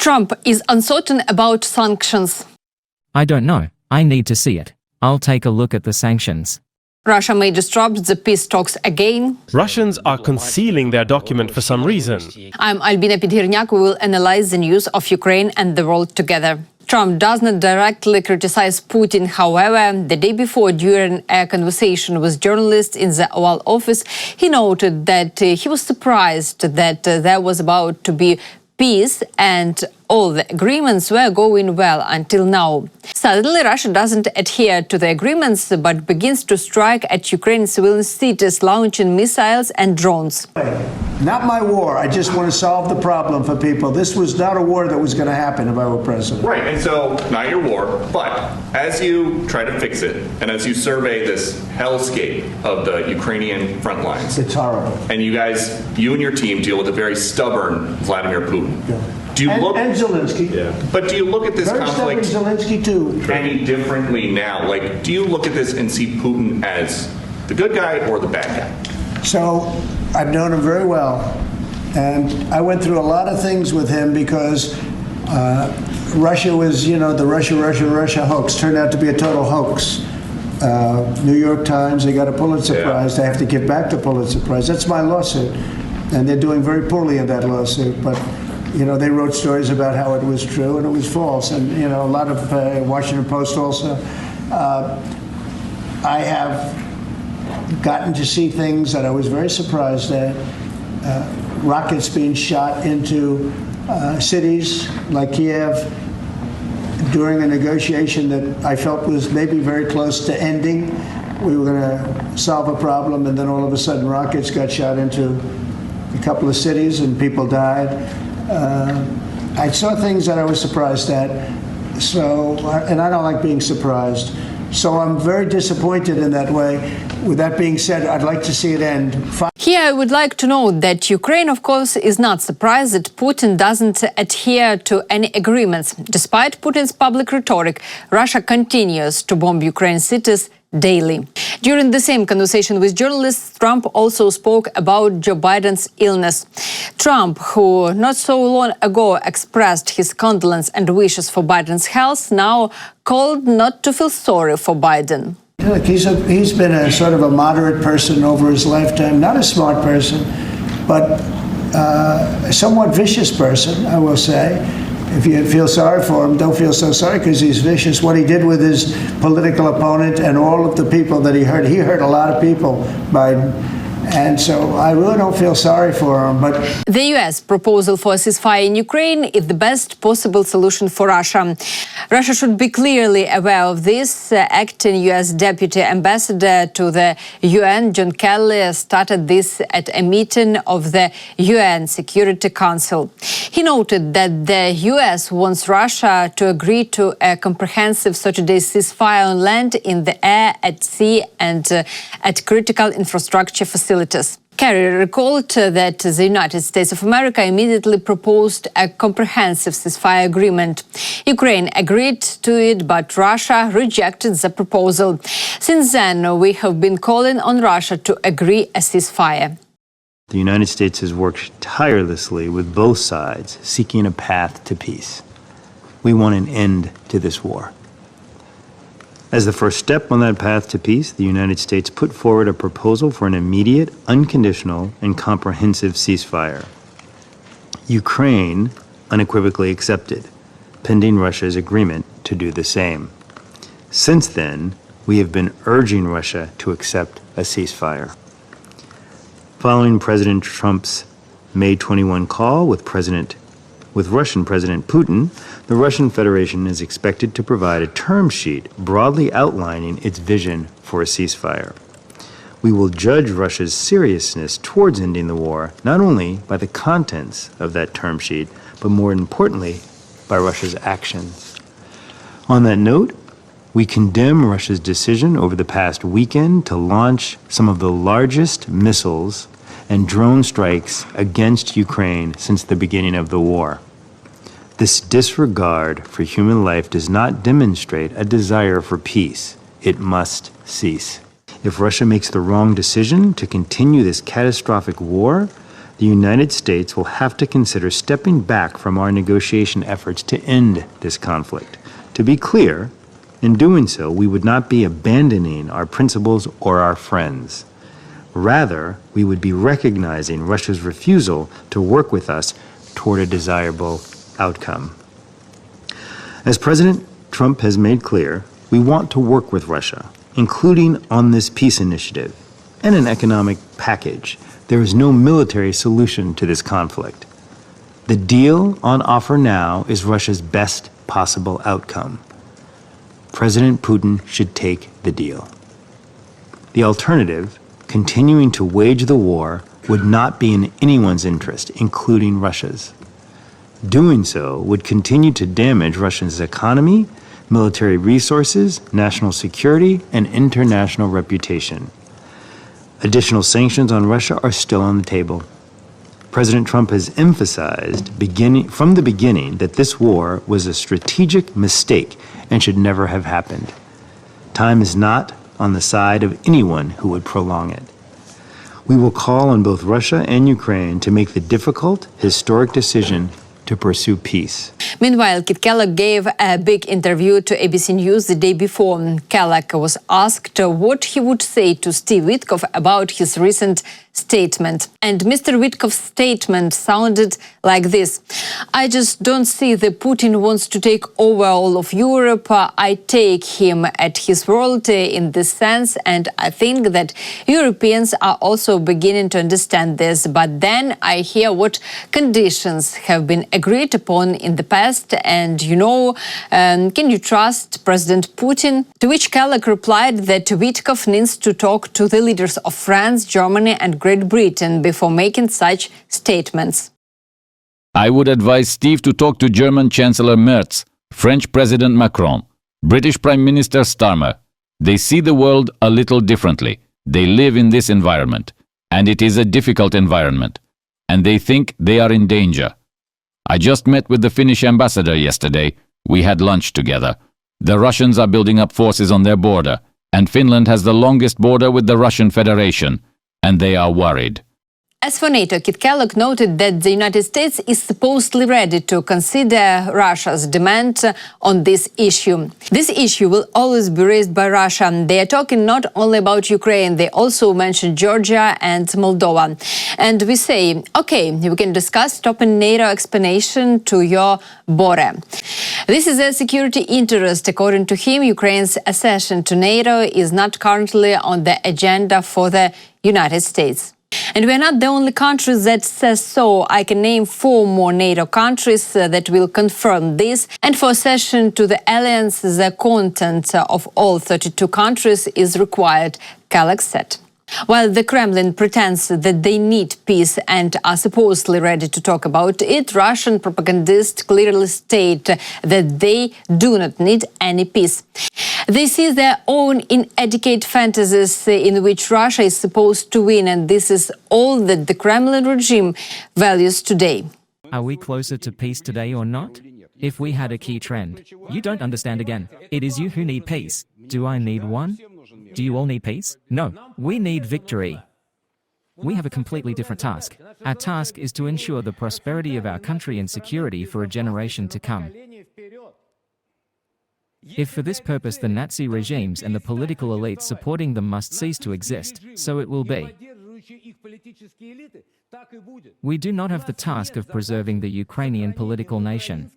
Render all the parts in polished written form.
Trump is uncertain about sanctions. I don't know. I need to see it. I'll take a look at the sanctions. Russia may disrupt the peace talks again. Russians are concealing their document for some reason. I'm Albina Pidgirniak. We will analyze the news of Ukraine and the world together. Trump does not directly criticize Putin. However, the day before, during a conversation with journalists in the Oval Office, he noted that he was surprised that there was about to be peace and all the agreements were going well until now. Suddenly, Russia doesn't adhere to the agreements but begins to strike at Ukraine's civilian cities, launching missiles and drones. Not my war. I just want to solve the problem for people. This was not a war that was going to happen if I were president. Right, and so, not your war, but as you try to fix it, and as you survey this hellscape of the Ukrainian front lines. It's horrible. And you and your team deal with a very stubborn Vladimir Putin. Yeah. Do you and Zelensky. Yeah. But do you look at this Very conflict Zelensky too. any differently now? Like, do you look at this and see Putin as the good guy or the bad guy? So I've known him very well, and I went through a lot of things with him because Russia was, the Russia hoax turned out to be a total hoax. New York Times, they got a Pulitzer Prize. They have to give back the Pulitzer Prize. That's my lawsuit, and they're doing very poorly in that lawsuit. But they wrote stories about how it was true and it was false, and a lot of Washington Post also. I have gotten to see things that I was very surprised at. Rockets being shot into cities like Kiev during a negotiation that I felt was maybe very close to ending. We were going to solve a problem, and then all of a sudden rockets got shot into a couple of cities and people died. I saw things that I was surprised at, and I don't like being surprised. So I'm very disappointed in that way. With that being said, I'd like to see it end. Here I would like to note that Ukraine, of course, is not surprised that Putin doesn't adhere to any agreements. Despite Putin's public rhetoric, Russia continues to bomb Ukraine cities daily. During the same conversation with journalists, Trump also spoke about Joe Biden's illness. Trump, who not so long ago expressed his condolence and wishes for Biden's health, now called not to feel sorry for Biden. Look, he's been a sort of a moderate person over his lifetime, not a smart person, but a somewhat vicious person, I will say. If you feel sorry for him, don't feel so sorry because he's vicious. What he did with his political opponent and all of the people that he hurt a lot of people, Biden. And so I really don't feel sorry for him. But the U.S. proposal for a ceasefire in Ukraine is the best possible solution for Russia. Russia should be clearly aware of this. Acting U.S. Deputy Ambassador to the UN, John Kelly, started this at a meeting of the UN Security Council. He noted that the U.S. wants Russia to agree to a comprehensive 30-day ceasefire on land, in the air, at sea, and at critical infrastructure facilities. Kerry recalled that the United States of America immediately proposed a comprehensive ceasefire agreement. Ukraine agreed to it, but Russia rejected the proposal. Since then, we have been calling on Russia to agree a ceasefire. The United States has worked tirelessly with both sides, seeking a path to peace. We want an end to this war. As the first step on that path to peace, the United States put forward a proposal for an immediate, unconditional, and comprehensive ceasefire. Ukraine unequivocally accepted, pending Russia's agreement to do the same. Since then, we have been urging Russia to accept a ceasefire. Following President Trump's May 21 call with Russian President Putin, the Russian Federation is expected to provide a term sheet broadly outlining its vision for a ceasefire. We will judge Russia's seriousness towards ending the war not only by the contents of that term sheet, but more importantly, by Russia's actions. On that note, we condemn Russia's decision over the past weekend to launch some of the largest missiles and drone strikes against Ukraine since the beginning of the war. This disregard for human life does not demonstrate a desire for peace. It must cease. If Russia makes the wrong decision to continue this catastrophic war, the United States will have to consider stepping back from our negotiation efforts to end this conflict. To be clear, in doing so, we would not be abandoning our principles or our friends. Rather, we would be recognizing Russia's refusal to work with us toward a desirable outcome. As President Trump has made clear, we want to work with Russia, including on this peace initiative and an economic package. There is no military solution to this conflict. The deal on offer now is Russia's best possible outcome. President Putin should take the deal. The alternative, continuing to wage the war, would not be in anyone's interest, including Russia's. Doing so would continue to damage Russia's economy, military resources, national security, and international reputation. Additional sanctions on Russia are still on the table. President Trump has emphasized from the beginning that this war was a strategic mistake and should never have happened. Time is not on the side of anyone who would prolong it. We will call on both Russia and Ukraine to make the difficult, historic decision to pursue peace. Meanwhile, Kit Kellogg gave a big interview to ABC News the day before. Kellogg was asked what he would say to Steve Witkoff about his recent statement. And Mr. Witkoff's statement sounded like this: "I just don't see that Putin wants to take over all of Europe. I take him at his word in this sense, and I think that Europeans are also beginning to understand this. But then I hear what conditions have been agreed upon in the past, and can you trust President Putin?" To which Kellogg replied that Witkoff needs to talk to the leaders of France, Germany and Great Britain before making such statements. I would advise Steve to talk to German Chancellor Merz, French President Macron, British Prime Minister Starmer. They see the world a little differently. They live in this environment, and it is a difficult environment, and they think they are in danger. I just met with the Finnish ambassador yesterday. We had lunch together. The Russians are building up forces on their border, and Finland has the longest border with the Russian Federation, and they are worried. As for NATO, Kit Kellogg noted that the United States is supposedly ready to consider Russia's demand on this issue. This issue will always be raised by Russia. They are talking not only about Ukraine, they also mention Georgia and Moldova. And we say, okay, we can discuss stopping NATO expansion to your border. This is a security interest. According to him, Ukraine's accession to NATO is not currently on the agenda for the United States. And we're not the only countries that says so. I can name 4 more NATO countries that will confirm this. And for accession to the alliance, the content of all 32 countries is required, Kellogg said. While the Kremlin pretends that they need peace and are supposedly ready to talk about it, Russian propagandists clearly state that they do not need any peace. They see their own inadequate fantasies in which Russia is supposed to win, and this is all that the Kremlin regime values today. Are we closer to peace today or not? If we had a key trend, you don't understand again. It is you who need peace. Do I need one? Do you all need peace? No, we need victory. We have a completely different task. Our task is to ensure the prosperity of our country and security for a generation to come. If for this purpose the Nazi regimes and the political elites supporting them must cease to exist, so it will be. We do not have the task of preserving the Ukrainian political nation.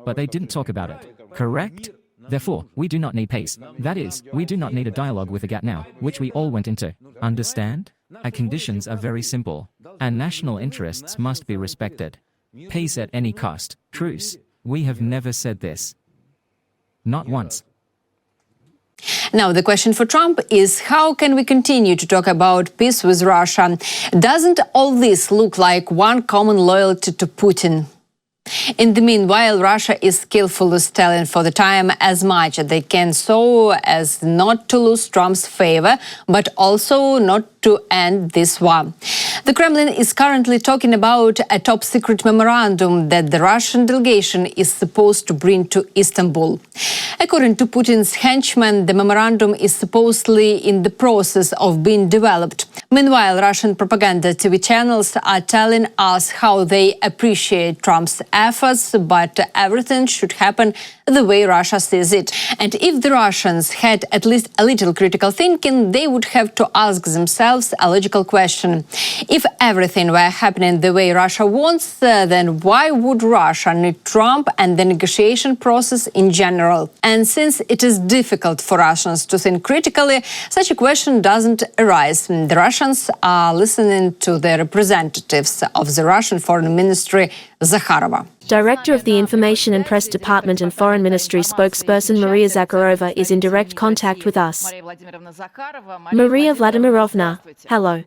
But they didn't talk about it, correct? Therefore, we do not need peace. That is, we do not need a dialogue with IGAT now, which we all went into. Understand? Our conditions are very simple. Our national interests must be respected. Peace at any cost. Truce. We have never said this. Not once. Now, the question for Trump is, how can we continue to talk about peace with Russia? Doesn't all this look like one common loyalty to Putin? In the meanwhile, Russia is skillfully stealing for the time as much as they can so as not to lose Trump's favor, but also not to end this war. The Kremlin is currently talking about a top-secret memorandum that the Russian delegation is supposed to bring to Istanbul. According to Putin's henchmen, the memorandum is supposedly in the process of being developed. Meanwhile, Russian propaganda TV channels are telling us how they appreciate Trump's efforts, but everything should happen the way Russia sees it. And if the Russians had at least a little critical thinking, they would have to ask themselves a logical question. If everything were happening the way Russia wants, then why would Russia need Trump and the negotiation process in general? And since it is difficult for Russians to think critically, such a question doesn't arise. The Russians are listening to the representatives of the Russian Foreign Ministry, Zakharova. Director of the Information and Press Department and Foreign Ministry spokesperson Maria Zakharova is in direct contact with us. Maria Vladimirovna, hello.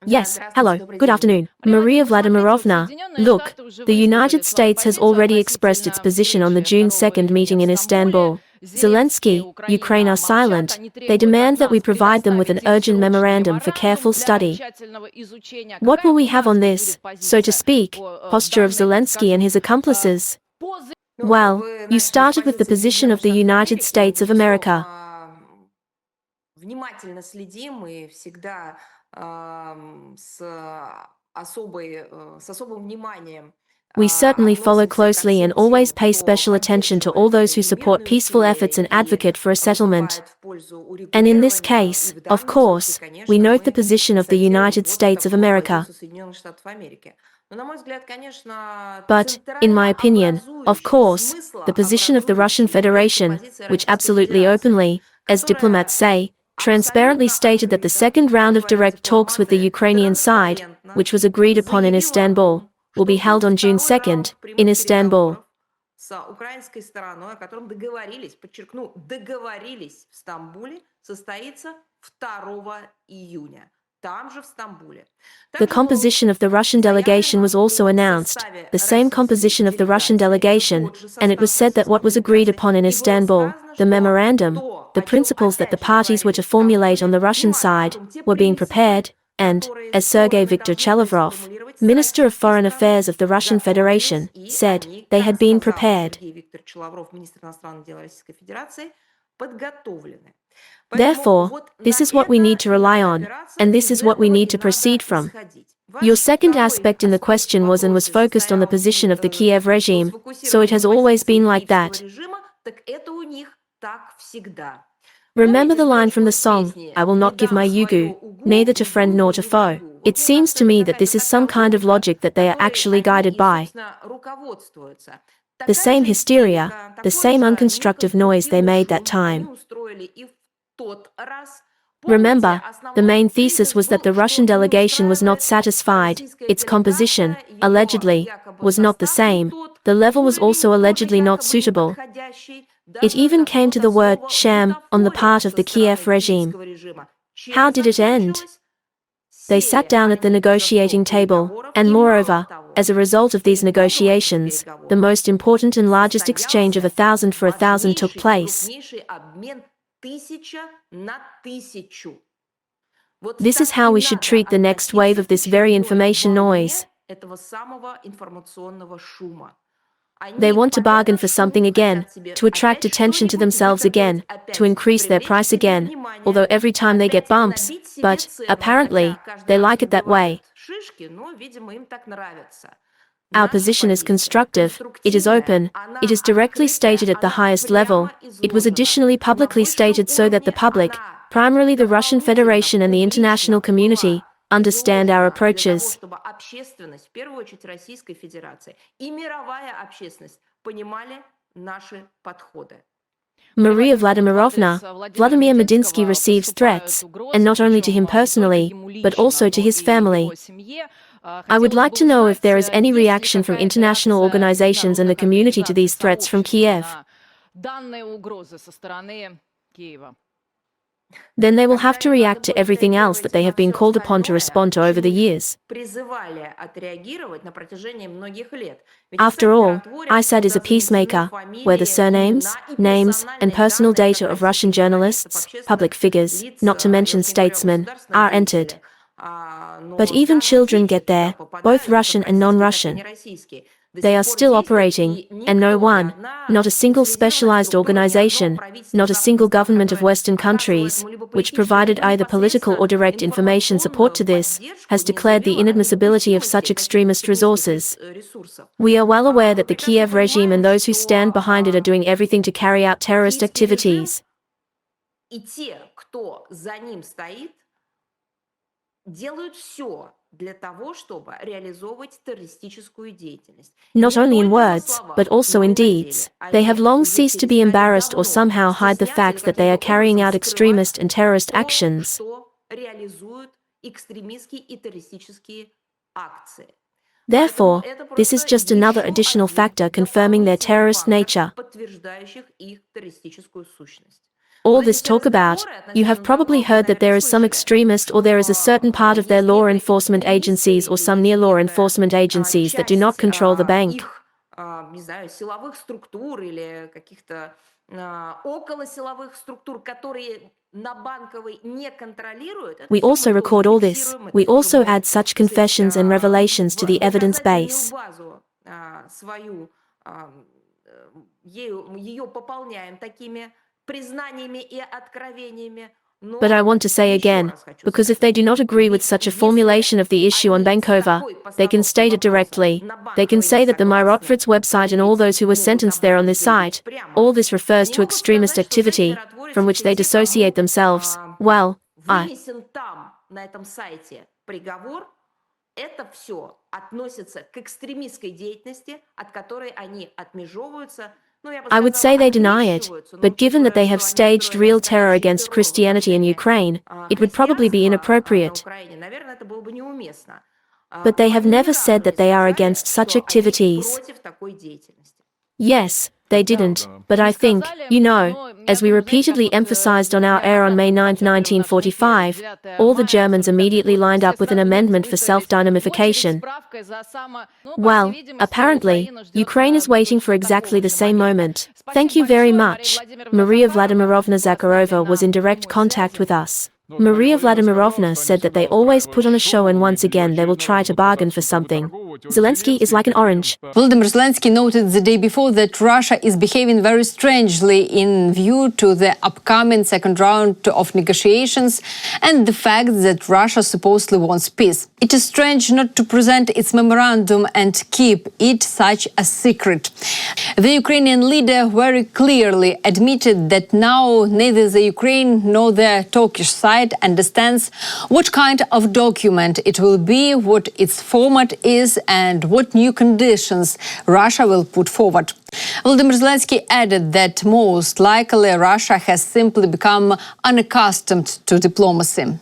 Yes, hello, good afternoon. Maria Vladimirovna, look, the United States has already expressed its position on the June 2nd meeting in Istanbul. Zelensky, Ukraine are silent. They demand that we provide them with an urgent memorandum for careful study. What will we have on this, so to speak, posture of Zelensky and his accomplices? Well, you started with the position of the United States of America. We certainly follow closely and always pay special attention to all those who support peaceful efforts and advocate for a settlement. And in this case, of course, we note the position of the United States of America. But, in my opinion, of course, the position of the Russian Federation, which absolutely openly, as diplomats say, transparently stated that the second round of direct talks with the Ukrainian side, which was agreed upon in Istanbul, will be held on June 2nd, in Istanbul. The composition of the Russian delegation was also announced, the same composition of the Russian delegation, and it was said that what was agreed upon in Istanbul, the memorandum, the principles that the parties were to formulate on the Russian side, were being prepared, and, as Sergei Viktor Chelavrov, Minister of Foreign Affairs of the Russian Federation, said, they had been prepared. Therefore, this is what we need to rely on, and this is what we need to proceed from. Your second aspect in the question was and was focused on the position of the Kiev regime, so it has always been like that. Remember the line from the song, I will not give my yugu, neither to friend nor to foe. It seems to me that this is some kind of logic that they are actually guided by. The same hysteria, the same unconstructive noise they made that time. Remember, the main thesis was that the Russian delegation was not satisfied, its composition, allegedly, was not the same, the level was also allegedly not suitable. It even came to the word sham on the part of the Kiev regime. How did it end? They sat down at the negotiating table, and moreover, as a result of these negotiations, the most important and largest exchange of 1,000 for 1,000 took place. This is how we should treat the next wave of this very information noise. They want to bargain for something again, to attract attention to themselves again, to increase their price again, although every time they get bumps, but, apparently, they like it that way. Our position is constructive, it is open, it is directly stated at the highest level, it was additionally publicly stated so that the public, primarily the Russian Federation and the international community, understand our approaches. Maria Vladimirovna, Vladimir Medinsky receives threats, and not only to him personally, but also to his family. I would like to know if there is any reaction from international organizations and the community to these threats from Kiev. Then they will have to react to everything else that they have been called upon to respond to over the years. After all, ISAD is a peacemaker, where the surnames, names, and personal data of Russian journalists, public figures, not to mention statesmen, are entered. But even children get there, both Russian and non-Russian. They are still operating, and no one, not a single specialized organization, not a single government of Western countries, which provided either political or direct information support to this, has declared the inadmissibility of such extremist resources. We are well aware that the Kiev regime and those who stand behind it are doing everything to carry out terrorist activities. Not only in words, but also in deeds. They have long ceased to be embarrassed or somehow hide the fact that they are carrying out extremist and terrorist actions. Therefore, this is just another additional factor confirming their terrorist nature. All this talk about, you have probably heard that there is some extremist or there is a certain part of their law enforcement agencies or some near-law enforcement agencies that do not control the bank. We also record all this. We also add such confessions and revelations to the evidence base. But I want to say again, because if they do not agree with such a formulation of the issue on Bankova, they can state it directly. They can say that the Myrotfritz website and all those who were sentenced there on this site, all this refers to extremist activity, from which they dissociate themselves. Well, I would say they deny it, but given that they have staged real terror against Christianity in Ukraine, it would probably be inappropriate. But they have never said that they are against such activities. Yes, they didn't, but I think, as we repeatedly emphasized on our air on May 9, 1945, all the Germans immediately lined up with an amendment for self-dynamification. Well, apparently, Ukraine is waiting for exactly the same moment. Thank you very much. Maria Vladimirovna Zakharova was in direct contact with us. Maria Vladimirovna said that they always put on a show and once again they will try to bargain for something. Zelensky is like an orange. Volodymyr Zelensky noted the day before that Russia is behaving very strangely in view to the upcoming second round of negotiations and the fact that Russia supposedly wants peace. It is strange not to present its memorandum and keep it such a secret. The Ukrainian leader very clearly admitted that now neither the Ukraine nor the Turkish side understands what kind of document it will be, what its format is, and what new conditions Russia will put forward. Volodymyr Zelensky added that most likely Russia has simply become unaccustomed to diplomacy.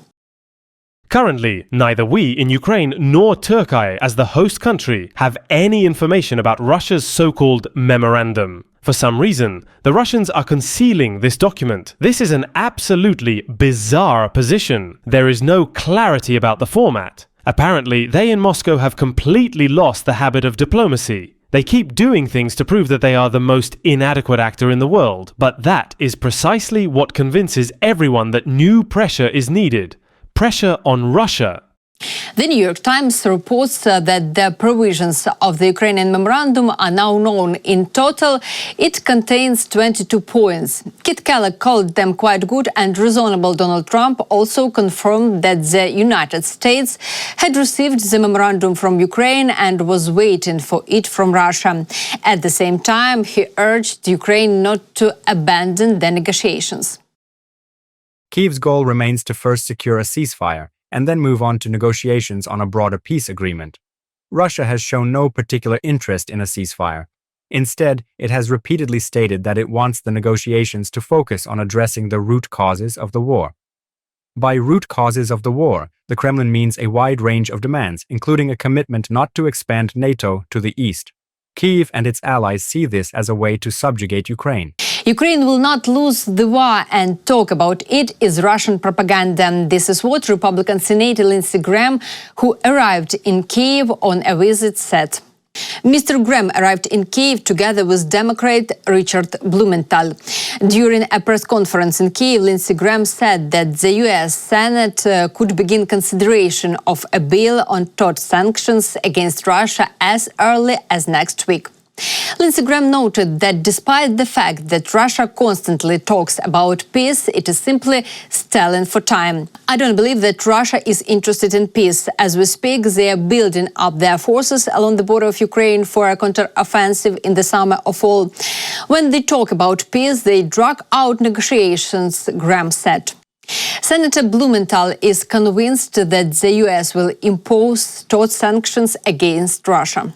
Currently, neither we in Ukraine nor Turkey, as the host country, have any information about Russia's so-called memorandum. For some reason, the Russians are concealing this document. This is an absolutely bizarre position. There is no clarity about the format. Apparently, they in Moscow have completely lost the habit of diplomacy. They keep doing things to prove that they are the most inadequate actor in the world, but that is precisely what convinces everyone that new pressure is needed. Pressure on Russia. The New York Times reports that the provisions of the Ukrainian memorandum are now known. In total, it contains 22 points. Kit Kellogg called them quite good and reasonable. Donald Trump also confirmed that the United States had received the memorandum from Ukraine and was waiting for it from Russia. At the same time, he urged Ukraine not to abandon the negotiations. Kyiv's goal remains to first secure a ceasefire and then move on to negotiations on a broader peace agreement. Russia has shown no particular interest in a ceasefire. Instead, it has repeatedly stated that it wants the negotiations to focus on addressing the root causes of the war. By root causes of the war, the Kremlin means a wide range of demands, including a commitment not to expand NATO to the east. Kyiv and its allies see this as a way to subjugate Ukraine. Ukraine will not lose the war, and talk about it is Russian propaganda. This is what Republican Senator Lindsey Graham, who arrived in Kyiv on a visit, said. Mr. Graham arrived in Kyiv together with Democrat Richard Blumenthal. During a press conference in Kyiv, Lindsey Graham said that the US Senate could begin consideration of a bill on total sanctions against Russia as early as next week. Lindsey Graham noted that despite the fact that Russia constantly talks about peace, it is simply stalling for time. I don't believe that Russia is interested in peace. As we speak, they are building up their forces along the border of Ukraine for a counter-offensive in the summer or fall. When they talk about peace, they drag out negotiations, Graham said. Senator Blumenthal is convinced that the US will impose total sanctions against Russia.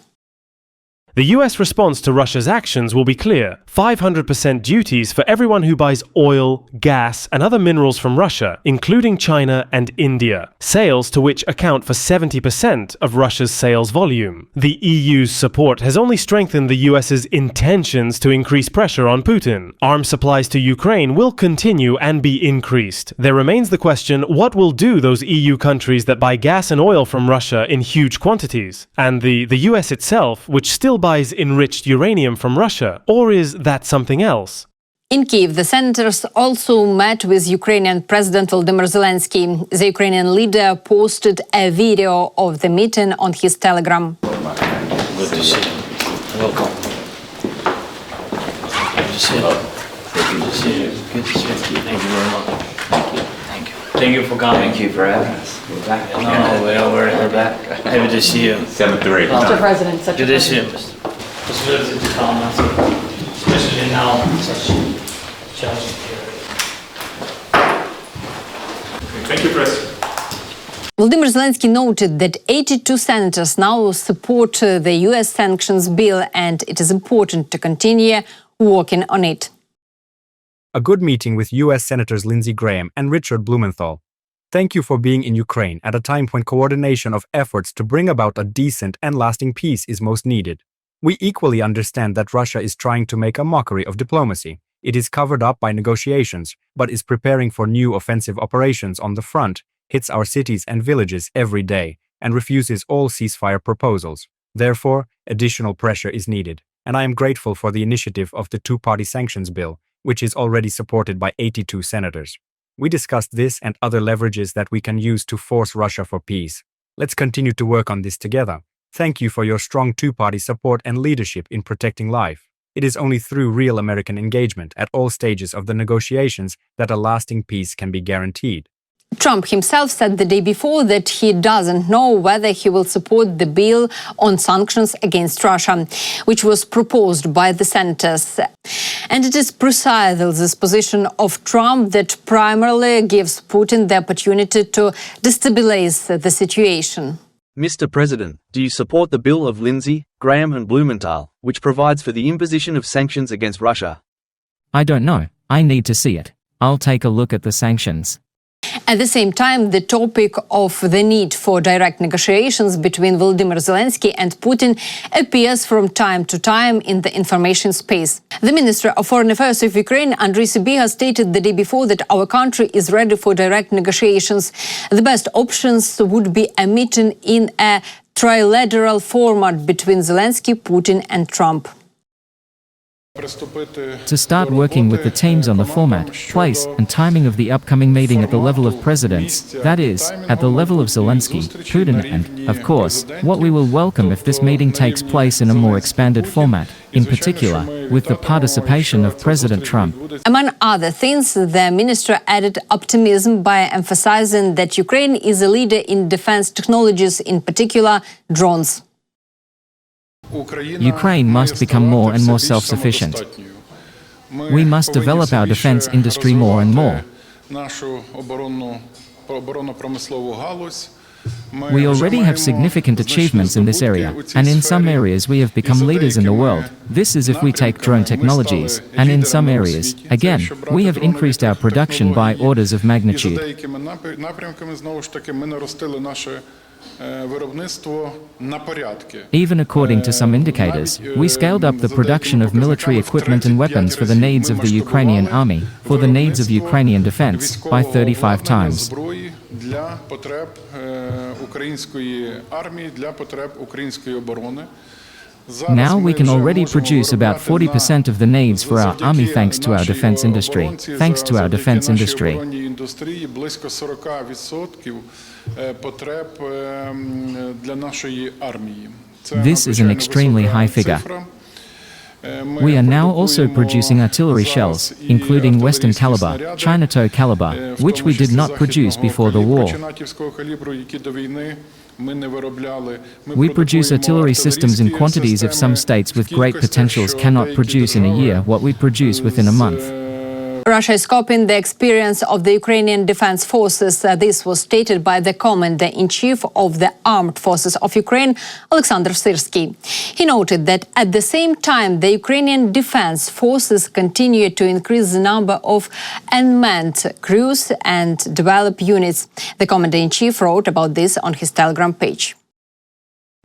The US response to Russia's actions will be clear: 500% duties for everyone who buys oil, gas and other minerals from Russia, including China and India, sales to which account for 70% of Russia's sales volume. The EU's support has only strengthened the US's intentions to increase pressure on Putin. Arms supplies to Ukraine will continue and be increased. There remains the question, what will do those EU countries that buy gas and oil from Russia in huge quantities? And the US itself, which still buys enriched uranium from Russia, or is that something else? In Kyiv, the senators also met with Ukrainian President Volodymyr Zelensky. The Ukrainian leader posted a video of the meeting on his Telegram. Good to see you. Welcome. Good to see you. Good to see you. Good to see you. Thank you very much. Thank you. Thank you. Thank you for coming. Thank you for having us. We're back. No, we're back. Happy to see you. 7-3. Mr. President, good to see you. Possibility to come, especially now, such challenging period. Thank you, President. Volodymyr Zelensky noted that 82 senators now support the US sanctions bill, and it is important to continue working on it. A good meeting with US Senators Lindsey Graham and Richard Blumenthal. Thank you for being in Ukraine at a time when coordination of efforts to bring about a decent and lasting peace is most needed. We equally understand that Russia is trying to make a mockery of diplomacy. It is covered up by negotiations, but is preparing for new offensive operations on the front, hits our cities and villages every day, and refuses all ceasefire proposals. Therefore, additional pressure is needed, and I am grateful for the initiative of the two-party sanctions bill, which is already supported by 82 senators. We discussed this and other leverages that we can use to force Russia for peace. Let's continue to work on this together. Thank you for your strong two-party support and leadership in protecting life. It is only through real American engagement at all stages of the negotiations that a lasting peace can be guaranteed. Trump himself said the day before that he doesn't know whether he will support the bill on sanctions against Russia, which was proposed by the senators. And it is precisely this position of Trump that primarily gives Putin the opportunity to destabilize the situation. Mr. President, do you support the bill of Lindsey, Graham and Blumenthal, which provides for the imposition of sanctions against Russia? I don't know. I need to see it. I'll take a look at the sanctions. At the same time, the topic of the need for direct negotiations between Volodymyr Zelensky and Putin appears from time to time in the information space. The Minister of Foreign Affairs of Ukraine, Andriy Sybiha, stated the day before that our country is ready for direct negotiations. The best options would be a meeting in a trilateral format between Zelensky, Putin and Trump. To start working with the teams on the format, place, and timing of the upcoming meeting at the level of presidents, that is, at the level of Zelensky, Putin and, of course, what we will welcome if this meeting takes place in a more expanded format, in particular, with the participation of President Trump. Among other things, the minister added optimism by emphasizing that Ukraine is a leader in defense technologies, in particular, drones. Ukraine must become more and more self-sufficient. We must develop our defense industry more and more. We already have significant achievements in this area, and in some areas we have become leaders in the world. This is if we take drone technologies, and in some areas, again, we have increased our production by orders of magnitude. Even according to some indicators, we scaled up the production of military equipment and weapons for the needs of the Ukrainian army, for the needs of Ukrainian defense, by 35 times. Now we can already produce about 40% of the needs for our army thanks to our defense industry. Thanks to our defense industry. This is an extremely high figure. We are now also producing artillery shells, including Western caliber, China-toe caliber, which we did not produce before the war. We produce artillery systems in quantities if some states with great potentials cannot produce in a year what we produce within a month. Russia is copying the experience of the Ukrainian Defense Forces. This was stated by the Commander-in-Chief of the Armed Forces of Ukraine, Alexander Syrsky. He noted that at the same time, the Ukrainian Defense Forces continue to increase the number of unmanned crews and develop units. The Commander-in-Chief wrote about this on his Telegram page.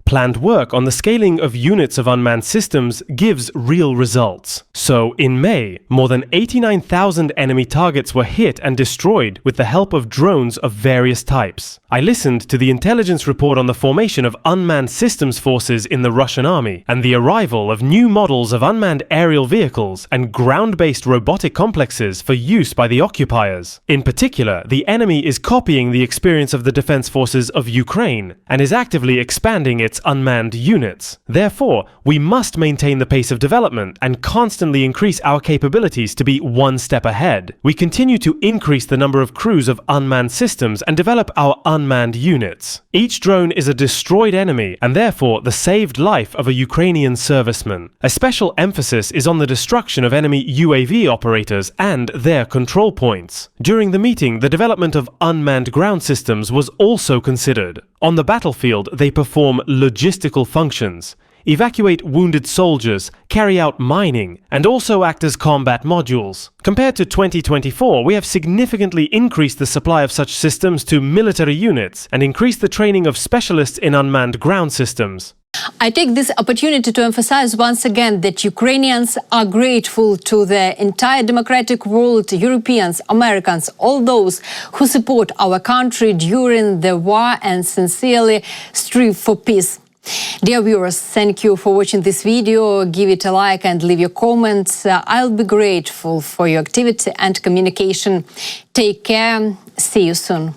Planned work on the scaling of units of unmanned systems gives real results. So, in May, more than 89,000 enemy targets were hit and destroyed with the help of drones of various types. I listened to the intelligence report on the formation of unmanned systems forces in the Russian army and the arrival of new models of unmanned aerial vehicles and ground-based robotic complexes for use by the occupiers. In particular, the enemy is copying the experience of the defense forces of Ukraine and is actively expanding its unmanned units. Therefore, we must maintain the pace of development and constantly increase our capabilities to be one step ahead. We continue to increase the number of crews of unmanned systems and develop our unmanned units. Each drone is a destroyed enemy and therefore the saved life of a Ukrainian serviceman. A special emphasis is on the destruction of enemy UAV operators and their control points. During the meeting, the development of unmanned ground systems was also considered. On the battlefield, they perform logistical functions, evacuate wounded soldiers, carry out mining, and also act as combat modules. Compared to 2024, we have significantly increased the supply of such systems to military units and increased the training of specialists in unmanned ground systems. I take this opportunity to emphasize once again that Ukrainians are grateful to the entire democratic world, Europeans, Americans, all those who support our country during the war and sincerely strive for peace. Dear viewers, thank you for watching this video. Give it a like and leave your comments. I'll be grateful for your activity and communication. Take care. See you soon.